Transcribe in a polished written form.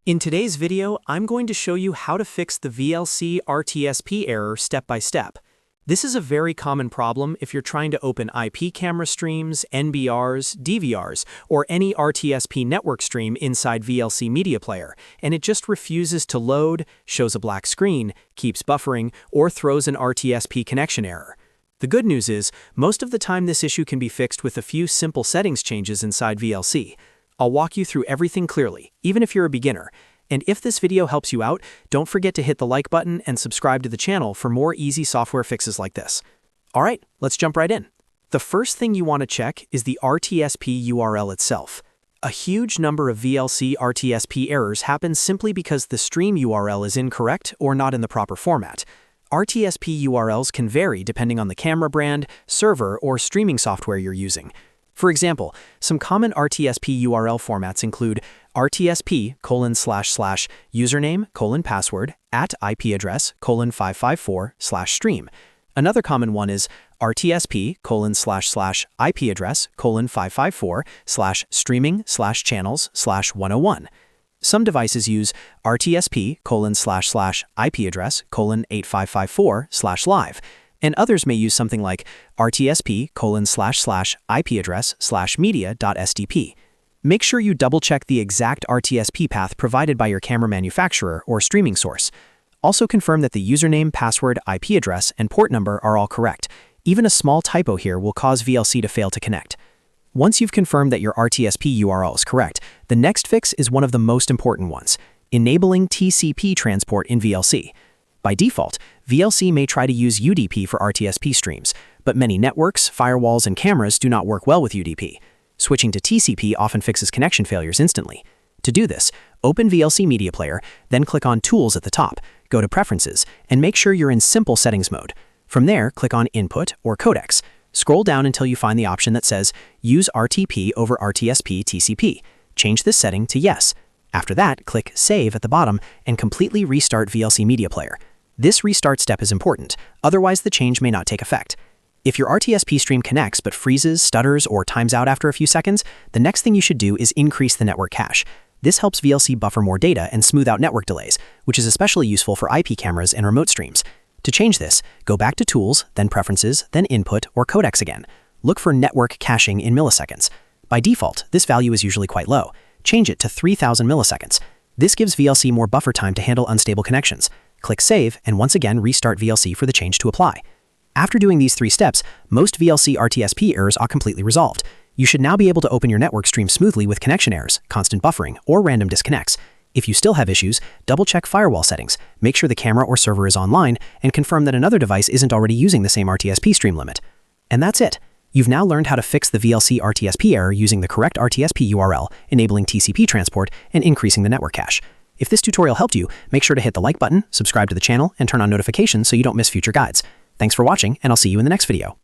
In today's video, I'm going to show you how to fix the VLC RTSP error step by step. This is a very common problem if you're trying to open IP camera streams, NBRs, DVRs, or any RTSP network stream inside VLC Media Player, and it just refuses to load, shows a black screen, keeps buffering, or throws an RTSP connection error. The good news is, most of the time this issue can be fixed with a few simple settings changes inside VLC. I'll walk you through everything clearly, even if you're a beginner. And if this video helps you out, don't forget to hit the like button and subscribe to the channel for more easy software fixes like this. All right, let's jump right in. The first thing you want to check is the RTSP URL itself. A huge number of VLC RTSP errors happen simply because the stream URL is incorrect or not in the proper format. RTSP URLs can vary depending on the camera brand, server, or streaming software you're using. For example, some common RTSP URL formats include RTSP://username:password @IP address:554/stream. Another common one is RTSP://IP address:554/streaming/channels/101. Some devices use RTSP://IP address:8554/live. And others may use something like RTSP://IP address/media.stp. Make sure you double-check the exact RTSP path provided by your camera manufacturer or streaming source. Also confirm that the username, password, IP address, and port number are all correct. Even a small typo here will cause VLC to fail to connect. Once you've confirmed that your RTSP URL is correct, the next fix is one of the most important ones: enabling TCP transport in VLC. By default, VLC may try to use UDP for RTSP streams, but many networks, firewalls, and cameras do not work well with UDP. Switching to TCP often fixes connection failures instantly. To do this, open VLC Media Player, then click on Tools at the top, go to Preferences, and make sure you're in Simple Settings mode. From there, click on Input or Codecs. Scroll down until you find the option that says Use RTP over RTSP TCP. Change this setting to Yes. After that, click Save at the bottom and completely restart VLC Media Player. This restart step is important, otherwise the change may not take effect. If your RTSP stream connects but freezes, stutters, or times out after a few seconds, the next thing you should do is increase the network cache. This helps VLC buffer more data and smooth out network delays, which is especially useful for IP cameras and remote streams. To change this, go back to Tools, then Preferences, then Input or Codecs again. Look for network caching in milliseconds. By default, this value is usually quite low. Change it to 3000 milliseconds. This gives VLC more buffer time to handle unstable connections. Click Save, and once again restart VLC for the change to apply. After doing these 3 steps, most VLC RTSP errors are completely resolved. You should now be able to open your network stream smoothly with connection errors, constant buffering, or random disconnects. If you still have issues, double-check firewall settings, make sure the camera or server is online, and confirm that another device isn't already using the same RTSP stream limit. And that's it. You've now learned how to fix the VLC RTSP error using the correct RTSP URL, enabling TCP transport, and increasing the network cache. If this tutorial helped you, make sure to hit the like button, subscribe to the channel, and turn on notifications so you don't miss future guides. Thanks for watching, and I'll see you in the next video.